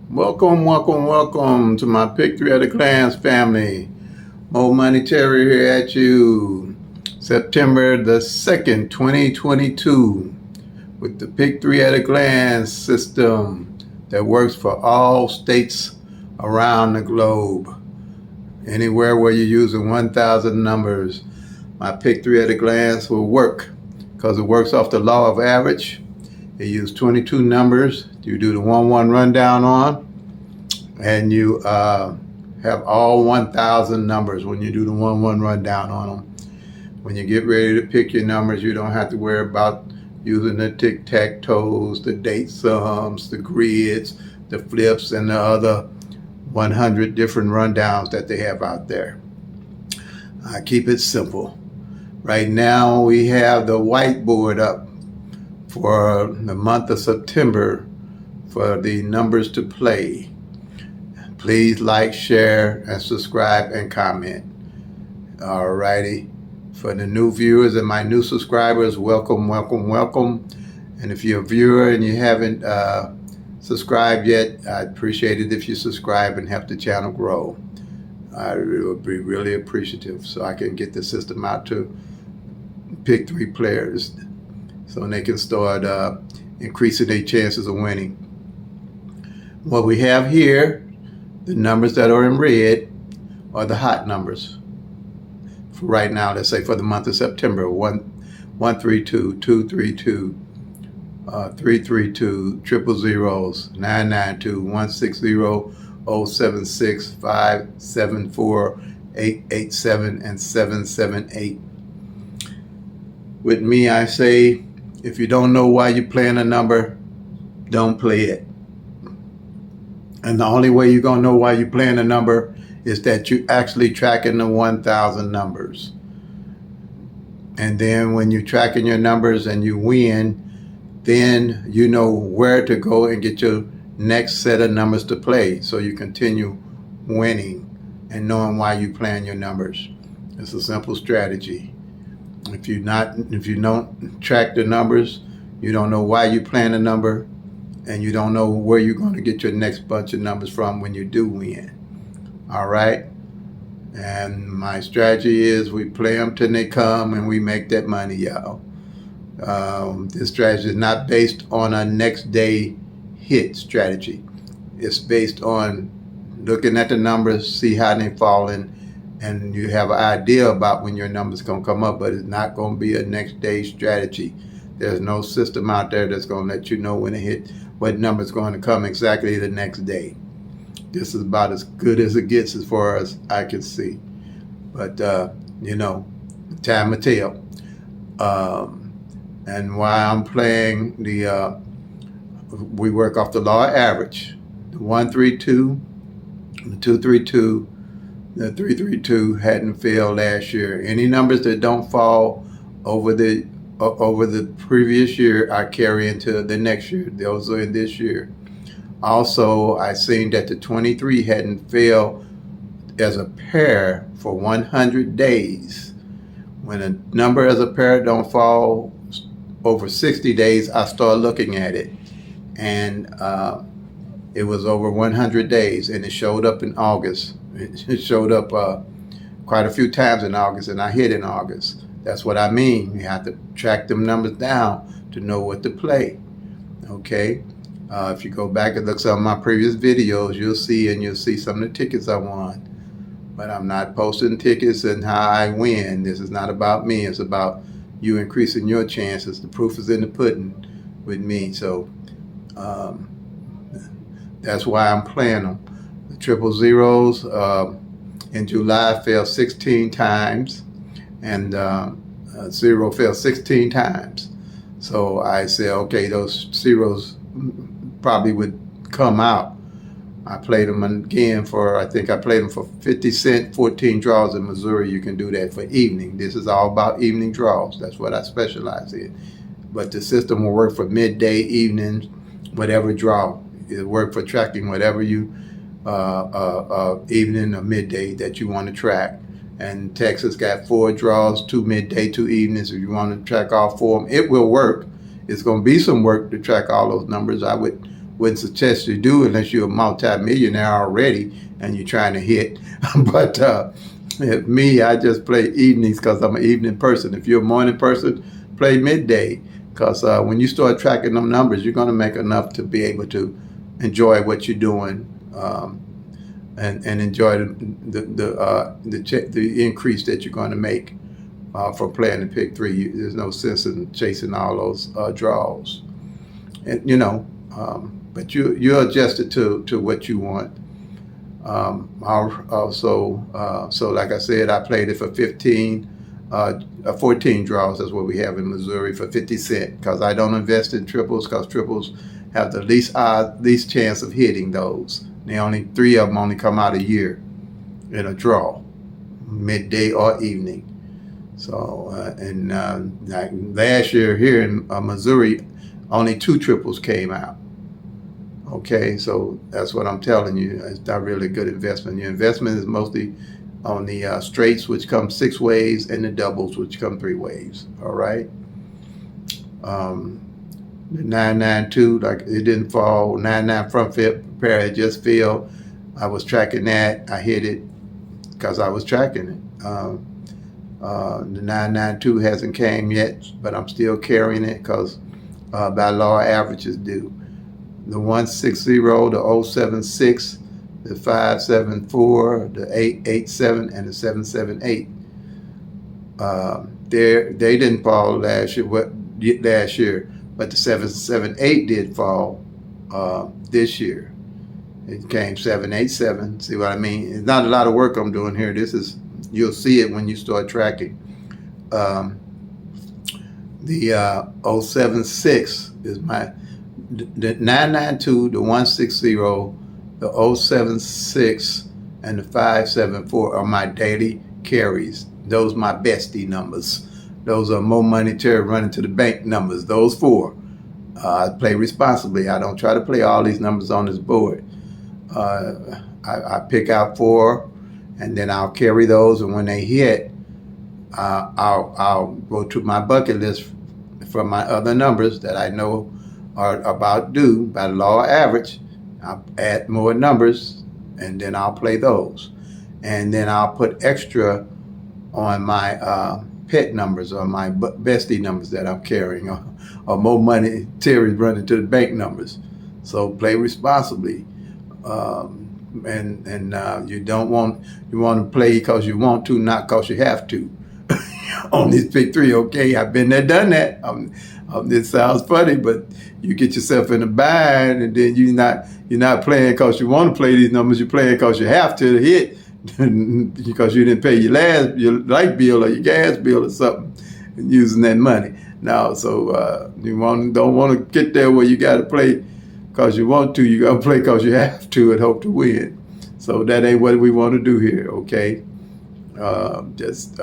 Welcome to my Pick-3 at a Glance family. Mo Money Terry here at you. September the 2nd, 2022 with the Pick-3 at a Glance system that works for all states around the globe. Anywhere where you're using 1,000 numbers, my Pick-3 at a Glance will work because it works off the law of average. It uses 22 numbers. You do the 1-1 rundown on, and you have all 1,000 numbers when you do the 1-1 rundown on them. When you get ready to pick your numbers, you don't have to worry about using the tic-tac-toes, the date sums, the grids, the flips, and the other 100 different rundowns that they have out there. I keep it simple. Right now we have the whiteboard up for the month of September for the numbers to play. Please like, share, and subscribe and comment. Alrighty. For the new viewers and my new subscribers, welcome. And if you're a viewer and you haven't subscribed yet, I'd appreciate it if you subscribe and help the channel grow. I would be really appreciative so I can get the system out to Pick-3 players so they can start increasing their chances of winning. What we have here, the numbers that are in red are the hot numbers. For right now, let's say for the month of September, 132, 232, 332, triple zeros, 992, 160, 076, 574, 887, and 778. With me, I say, if you don't know why you're playing a number, don't play it. And the only way you're going to know why you're playing a number is that you're actually tracking the 1,000 numbers. And then when you're tracking your numbers and you win, then you know where to go and get your next set of numbers to play. So you continue winning and knowing why you're playing your numbers. It's a simple strategy. If you don't track the numbers, you don't know why you're playing a number, and you don't know where you're going to get your next bunch of numbers from when you do win. All right? And my strategy is we play them till they come and we make that money, y'all. This strategy is not based on a next day hit strategy. It's based on looking at the numbers, see how they're falling, and you have an idea about when your number's going to come up, but it's not going to be a next day strategy. There's no system out there that's going to let you know when it hit, what number's going to come exactly the next day. This is about as good as it gets as far as I can see. But, time will tell. And why I'm playing we work off the law of average. The 132, the 232, the 332 hadn't failed last year. Any numbers that don't fall over the previous year, I carry into the next year. Those are in this year. Also, I seen that the 23 hadn't failed as a pair for 100 days. When a number as a pair don't fall over 60 days, I start looking at it. And it was over 100 days, and it showed up in August. It showed up quite a few times in August, and I hit in August. That's what I mean. You have to track them numbers down to know what to play. Okay? If you go back and look at some of my previous videos, you'll see some of the tickets I won. But I'm not posting tickets and how I win. This is not about me. It's about you increasing your chances. The proof is in the pudding with me. So that's why I'm playing them. The triple zeros in July fell 16 times, and zero fell 16 times. So I said, okay, those zeros probably would come out. I played them again I think I played them for 50 cents, 14 draws in Missouri. You can do that for evening. This is all about evening draws. That's what I specialize in. But the system will work for midday, evening, whatever draw. It'll work for tracking whatever you evening or midday that you want to track. And Texas got 4 draws, 2 midday, 2 evenings. If you want to track all 4 of them, it will work. It's going to be some work to track all those numbers. I would wouldn't suggest you do unless you're a multi-millionaire already and you're trying to hit. But me, I just play evenings because I'm an evening person. If you're a morning person, play midday, because when you start tracking them numbers, you're going to make enough to be able to enjoy what you're doing, and enjoy the increase that you're going to make from playing the pick three. There's no sense in chasing all those draws, and but you adjust it to what you want. So like I said, I played it for 14 draws. That's what we have in Missouri for 50 cents, because I don't invest in triples, because triples have the least chance of hitting those. Three of them only come out a year in a draw, midday or evening. So like last year here in Missouri, only 2 triples came out. Okay, so that's what I'm telling you. It's not really a good investment. Your investment is mostly on the straights, which come 6 ways, and the doubles, which come 3 ways. All right. The 992, like, it didn't fall. 99 front flip pair, it just fell. I was tracking that. I hit it because I was tracking it. The 992 hasn't came yet, but I'm still carrying it because by law averages do. The 160, the 076, the 574, the 887, and the 778. They didn't fall last year, but the 778 did fall this year. It came 787. See what I mean? It's not a lot of work I'm doing here. You'll see it when you start tracking. The 076 is the 992, the 160, the 076, and the 574 are my daily carries. Those are my bestie numbers. Those are more monetary running to the bank numbers. Those 4. I play responsibly. I don't try to play all these numbers on this board. I pick out 4, and then I'll carry those. And when they hit, I'll go to my bucket list from my other numbers that I know are about due by the law of average. I'll add more numbers, and then I'll play those. And then I'll put extra on my pet numbers, or my bestie numbers that I'm carrying, or more money Terry's running to the bank numbers. So play responsibly. You want to play because you want to, not because you have to. On this pick three, okay, I've been there, done that. This sounds funny, but you get yourself in a bind, and then you're not playing because you want to play these numbers. You're playing because you have to hit, because you didn't pay your light bill or your gas bill or something, and using that money. Now, so you don't want to get there where you got to play because you want to. You got to play because you have to and hope to win. So that ain't what we want to do here, okay? Just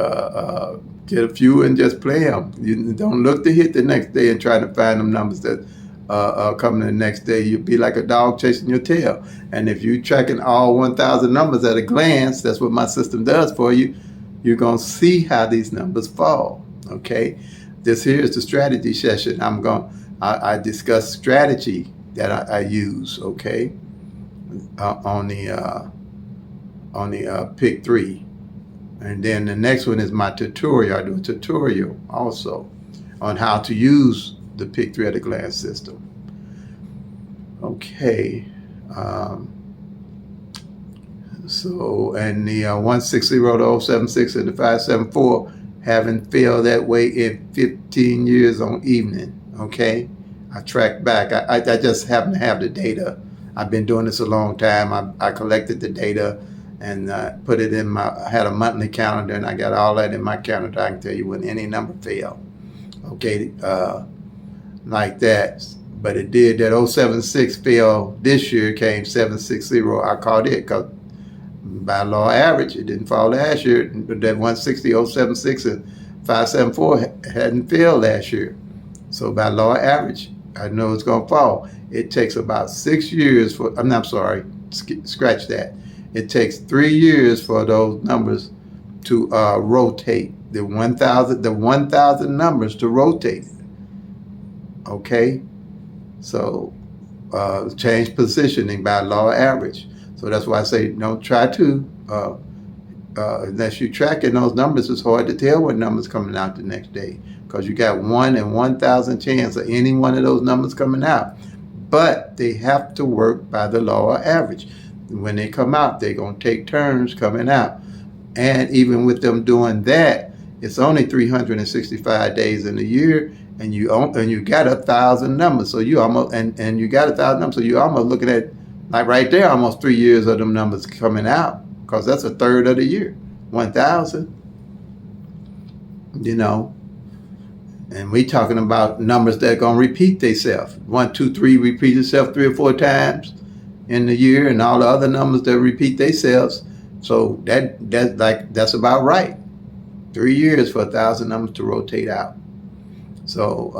get a few and just play them. You don't look to hit the next day and try to find them numbers that are coming the next day. You'll be like a dog chasing your tail. And if you're tracking all 1,000 numbers at a glance, that's what my system does for you. You're going to see how these numbers fall, okay? This here is the strategy session. I discuss strategy that I use, okay, on the pick three. And then the next one is my tutorial. I do a tutorial also on how to use the pick three at a glance system. Okay. So, and the 160, the 076, and the 574 haven't failed that way in 15 years on evening. Okay. I track back. I just happen to have the data. I've been doing this a long time. I collected the data and put it in I had a monthly calendar, and I got all that in my calendar. I can tell you when any number fell, okay, like that. But it did, that 076 fell this year, came 760. I caught it because by law average, it didn't fall last year. But that 160, 076, and 574 hadn't failed last year. So by law average, I know it's going to fall. It takes about 6 years for, I'm sorry, scratch that. It takes 3 years for those numbers to rotate. The 1,000 numbers to rotate. Okay? So change positioning by law of average. So that's why I say don't try to, unless you're tracking those numbers, it's hard to tell what number's coming out the next day, because you got 1 in 1,000 chance of any one of those numbers coming out. But they have to work by the law of average. When they come out, they're going to take turns coming out. And even with them doing that, it's only 365 days in a year, and you got 1,000 numbers. So you almost and you got 1,000 numbers. So you're almost looking at, like right there, almost 3 years of them numbers coming out, because that's a third of the year, 1,000. You know, and we talking about numbers that are gonna repeat themselves. 1, 2, 3 repeat itself 3 or 4 times in the year, and all the other numbers that repeat themselves. So that's about right. 3 years for 1,000 numbers to rotate out. So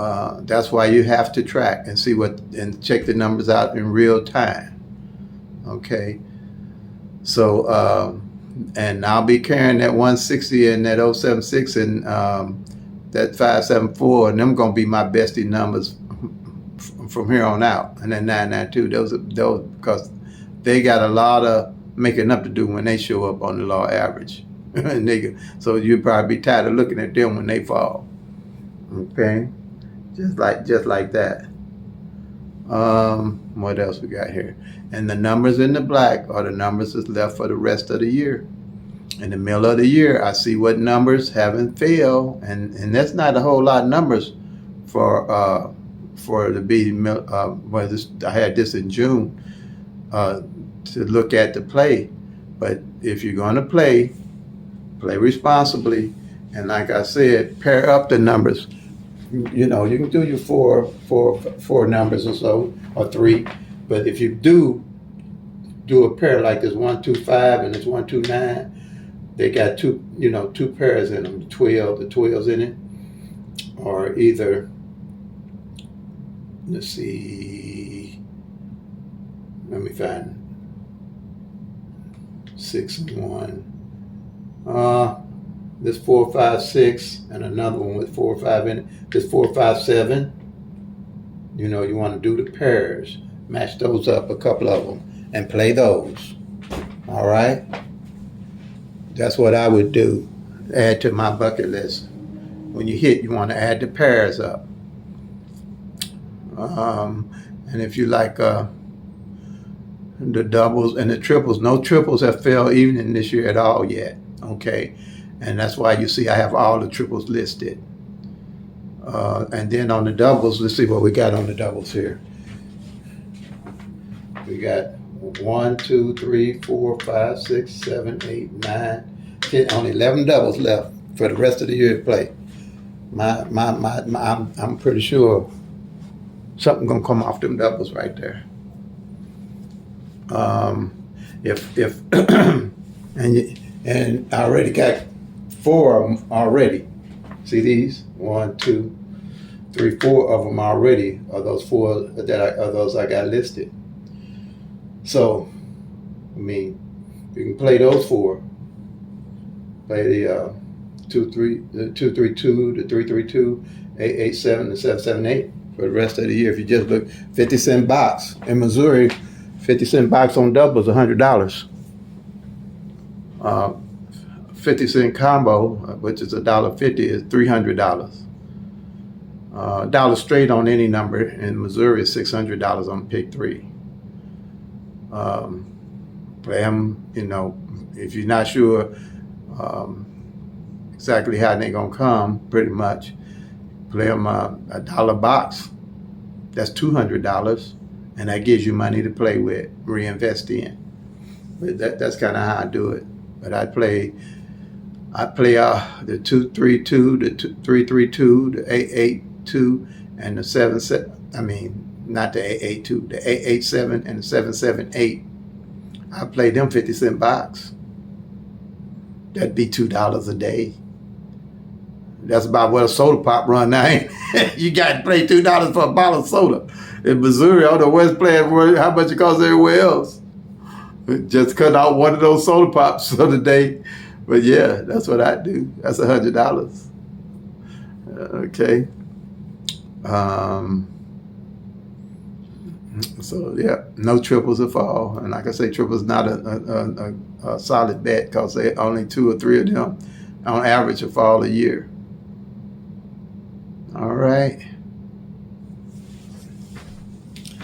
that's why you have to track and see and check the numbers out in real time. Okay. So and I'll be carrying that 160 and that 076 and that 574, and them gonna be my bestie numbers from here on out. And then 992, those because they got a lot of making up to do when they show up on the law average. So you'll probably be tired of looking at them when they fall. Okay, just like that. What else we got here? And the numbers in the black are the numbers that's left for the rest of the year. In the middle of the year, I see what numbers haven't failed, and that's not a whole lot of numbers for to be. I had this in June to look at the play, but if you're going to play responsibly, and like I said, pair up the numbers. You know, you can do your four numbers or so, or 3, but if you do a pair like this 125 and this 129, they got two pairs in them, the 12's in it, or either, let's see, let me find 6 and 1. This 4, 5, 6, and another one with 4 or 5 in it. This 4, 5, 7. You know, you want to do the pairs, match those up, a couple of them, and play those. All right. That's what I would do. Add to my bucket list. When you hit, you want to add the pairs up. And if you like the doubles and the triples, no triples have failed even this year at all yet. Okay. And that's why you see I have all the triples listed. And then on the doubles, let's see what we got on the doubles here. We got 1, 2, 3, 4, 5, 6, 7, 8, 9, 10, only 11 doubles left for the rest of the year to play. I'm pretty sure something gonna come off them doubles right there. If and I already got 4 of them already. See these? 1, 2, 3, 4 of them already are those 4 those I got listed. So, I mean, you can play those 4. Play the 232, the 332, 887, and 778 for the rest of the year. If you just look, 50-cent box in Missouri, 50-cent box on doubles, $100. 50-cent combo, which is $1.50, is $300. Dollar straight on any number in Missouri is $600 on PICK-3. Play them, you know, if you're not sure exactly how they're gonna come, pretty much, play them a $1 box. That's $200, and that gives you money to play with, reinvest in. But that's kind of how I do it. But I play the 232, the 332, the 882, and the 77. I mean, not the 882, the 887 and the 778. I play them 50-cent box. That'd be $2 a day. That's about what a soda pop run now ain't. You got to pay $2 for a bottle of soda. In Missouri, I don't know what's playing for how much it costs everywhere else. Just cut out one of those soda pops for the day. But yeah, that's what I do. That's $100. Okay. So yeah, no triples will fall. And like I say, triples not a solid bet because they only 2 or 3 of them on average will fall a year. All right.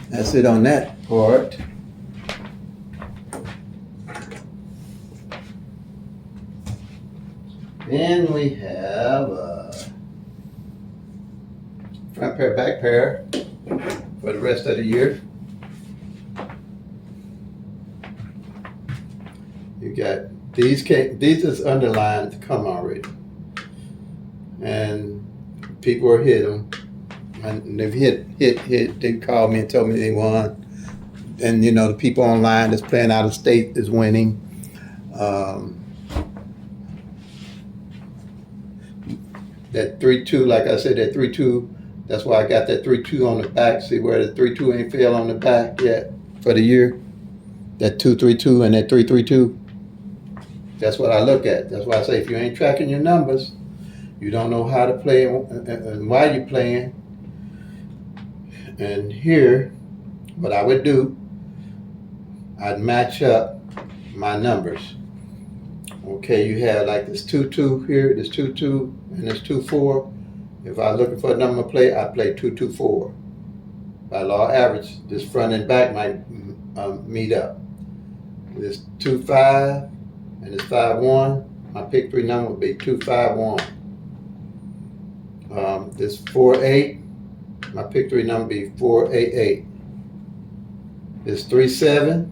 That's it on that part. Then we have front pair, back pair for the rest of the year. You got these is underlined to come already, and people are hit them, and they've hit. They called me and told me they won, and you know the people online that's playing out of state is winning. That 3-2, like I said, that 3-2. That's why I got that 3-2 on the back. See where the 3-2 ain't fell on the back yet for the year. That 2-3-2 and that 3-3-2. That's what I look at. That's why I say if you ain't tracking your numbers, you don't know how to play and why you're playing. And here, what I would do, I'd match up my numbers. Okay, you have like this 2-2 here, this 2-2, and this 2-4. If I'm looking for a number to play, I play 2-2-4. By law of average, this front and back might meet up. This 2-5 and this 5-1, my pick 3 number would be 2-5-1. This 4-8, my pick 3 number would be 4-8-8. This 3-7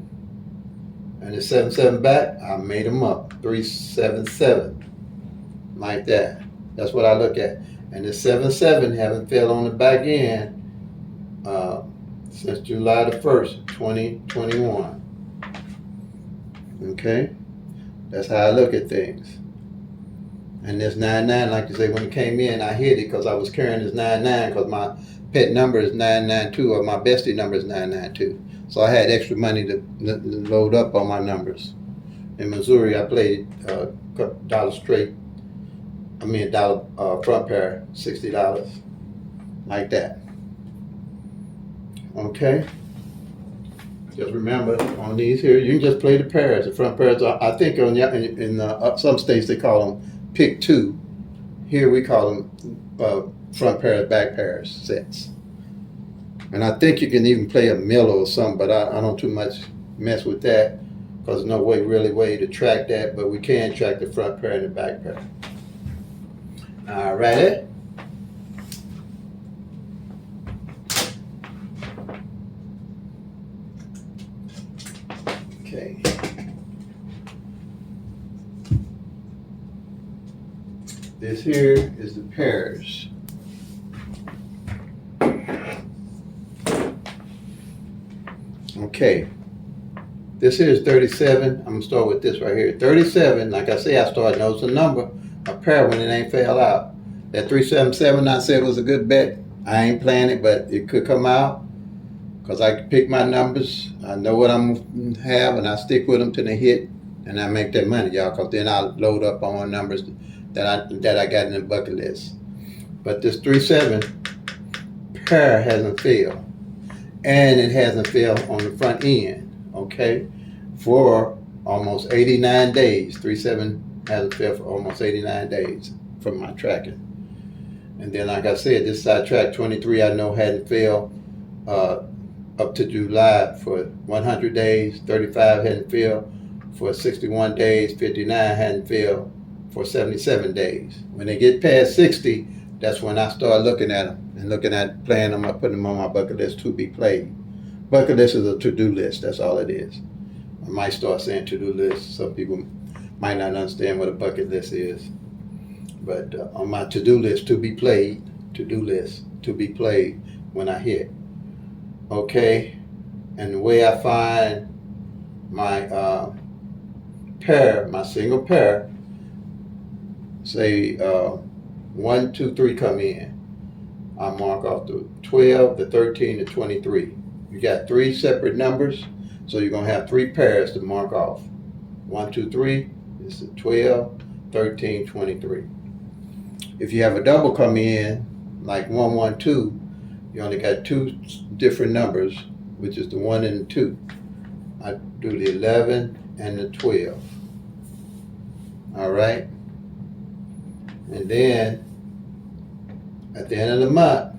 and this 7-7 back, I made them up. 3-7-7, like that. That's what I look at. And the 7-7 haven't fell on the back end since July the 1st, 2021. Okay? That's how I look at things. And this 9-9, like you say, when it came in, I hit it because I was carrying this 9-9 because my pet number is 992 or my bestie number is 992. So I had extra money to load up on my numbers. In Missouri, I played $1 straight. $1 front pair, $60, like that. Okay. Just remember on these here, you can just play the pairs. The front pairs, I think in some states they call them PICK-2. Here we call them front pairs, back pairs sets. And I think you can even play a Miller or something, but I don't too much mess with that because there's no way to track that, but we can track the front pair and the back pair. All righty. Okay. This here is the pairs. Okay. This here is 37. I'm going to start with this right here. 37, like I say, I started noticing a number, a pair when it ain't fell out. That 377 I said was a good bet. I ain't playing it, but it could come out because I can pick my numbers. I know what I'm going to have, and I stick with them till they hit, and I make that money, y'all, because then I'll load up on my numbers that I got in the bucket list. But this 37 pair hasn't failed, and it hasn't failed on the front end, okay, for almost 89 days. 37 hasn't failed for almost 89 days from my tracking. And then, like I said, this side track 23 I know hadn't failed up to July for 100 days. 35 hadn't failed for 61 days. 59 hadn't failed for 77 days. When they get past 60, that's when I start looking at them and looking at playing them, putting them on my bucket list to be played. Bucket list is a to-do list. That's all it is. I might start saying to-do list. Some people might not understand what a bucket list is. But on my to-do list, to be played, to-do list, to be played when I hit. Okay? And the way I find my pair, my single pair, say 1, 2, 3 come in. I mark off the 12, the 13, the 23. You got 3 separate numbers, so you're going to have 3 pairs to mark off. 1, 2, 3, it's the 12, 13, 23. If you have a double come in, like 1, 1, 2, you only got 2 different numbers which is the 1 and the 2. I do the 11 and the 12. All right. And then at the end of the month,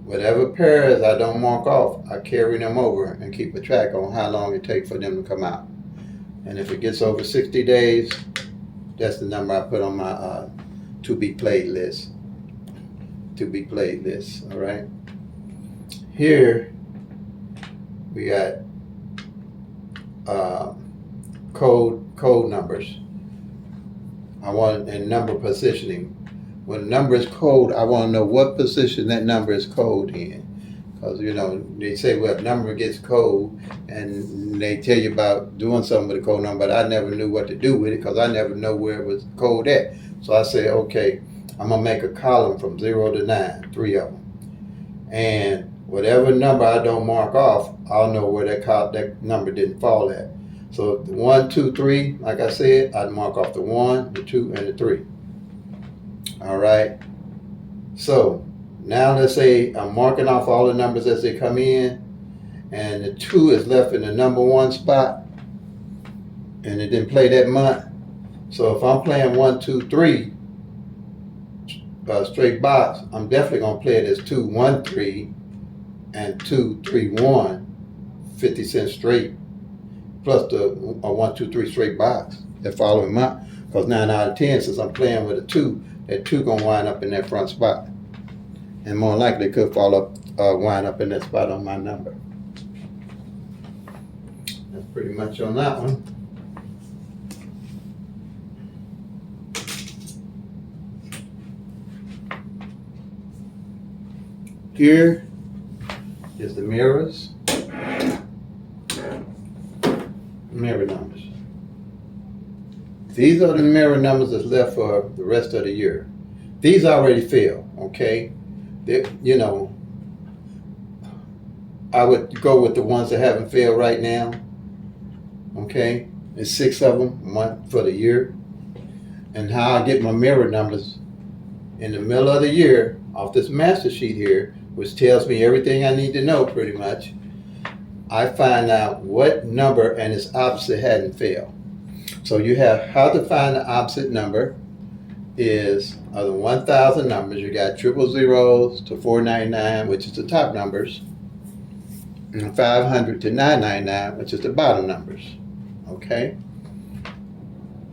whatever pairs I don't mark off, I carry them over and keep a track on how long it takes for them to come out. And if it gets over 60 days, that's the number I put on my to be played list. To be played list. All right. Here we got code numbers. I want and number positioning. When a number is code, I want to know what position that number is code in. Because, they say, well, a number gets code, and they tell you about doing something with a code number, but I never knew what to do with it because I never know where it was code at. So I say, okay, I'm going to make a column from 0 to 9, 3 of them. And whatever number I don't mark off, I'll know where that number didn't fall at. So the 1, 2, 3, like I said, I'd mark off the 1, the 2, and the 3. All right. So now let's say I'm marking off all the numbers as they come in, and the 2 is left in the number 1 spot, and it didn't play that month. So if I'm playing 1, 2, 3 straight box, I'm definitely gonna play it as 2, 1, 3 and 2, 3, 1, 50 cents straight, plus the 1, 2, 3 straight box that following month. Because 9 out of 10, since I'm playing with a 2, that 2 gonna wind up in that front spot, and more likely it could wind up in that spot on my number. That's pretty much on that one. Here is the mirror numbers. These are the mirror numbers that's left for the rest of the year. These already fail, okay? I would go with the ones that haven't failed right now, okay? There's 6 of them, 1 for the year. And how I get my mirror numbers in the middle of the year off this master sheet here, which tells me everything I need to know pretty much, I find out what number and its opposite hadn't failed. So you have how to find the opposite number is of the 1,000 numbers. You got 000 to 499, which is the top numbers, and 500 to 999, which is the bottom numbers. Okay?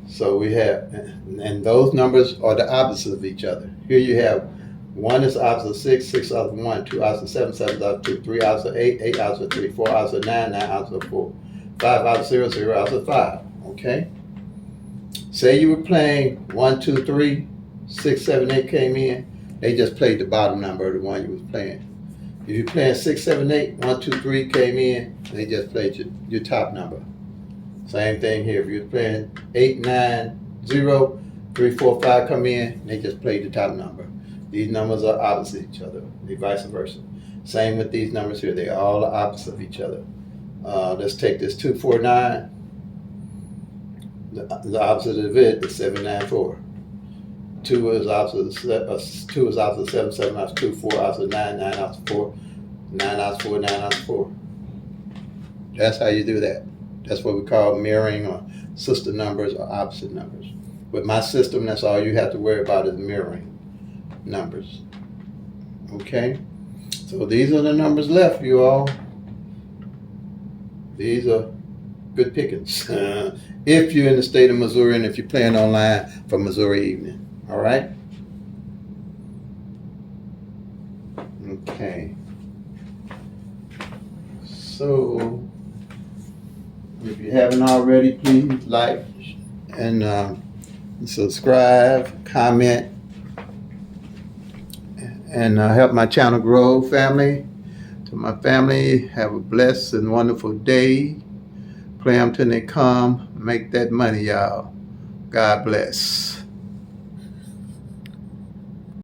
So we have, and those numbers are the opposites of each other. Here you have 1 is opposite of 6, 6 opposite of 1, 2 opposite of 7, 7 opposite of 2, 3 opposite of 8, 8 opposite of 3, 4 opposite of 9, 9 opposite of 4, 5 opposite of 0, 0 opposite of 5. Okay? Say you were playing 1, 2, 3, 6, 7, 8 came in, they just played the bottom number of the one you was playing. If you're playing 6, 7, 8, 1, 2, 3 came in, they just played your top number. Same thing here. If you're playing 8, 9, 0, 3, 4, 5 come in, they just played the top number. These numbers are opposite each other, they vice versa. Same with these numbers here, they all are opposite of each other. Let's take this 249. The opposite of it is 794. 2 is opposite of 7, 7 opposite 2, 4 opposite 9, 9 opposite 4, 9 opposite 4, 9 opposite 4. That's how you do that. That's what we call mirroring or sister numbers or opposite numbers. With my system, that's all you have to worry about is mirroring numbers. Okay? So these are the numbers left, you all. These are good pickings. If you're in the state of Missouri and if you're playing online for Missouri evening. All right? Okay. So, if you haven't already, please like and subscribe, comment, and help my channel grow, family. To my family, have a blessed and wonderful day. Play them till they come. Make that money, y'all. God bless.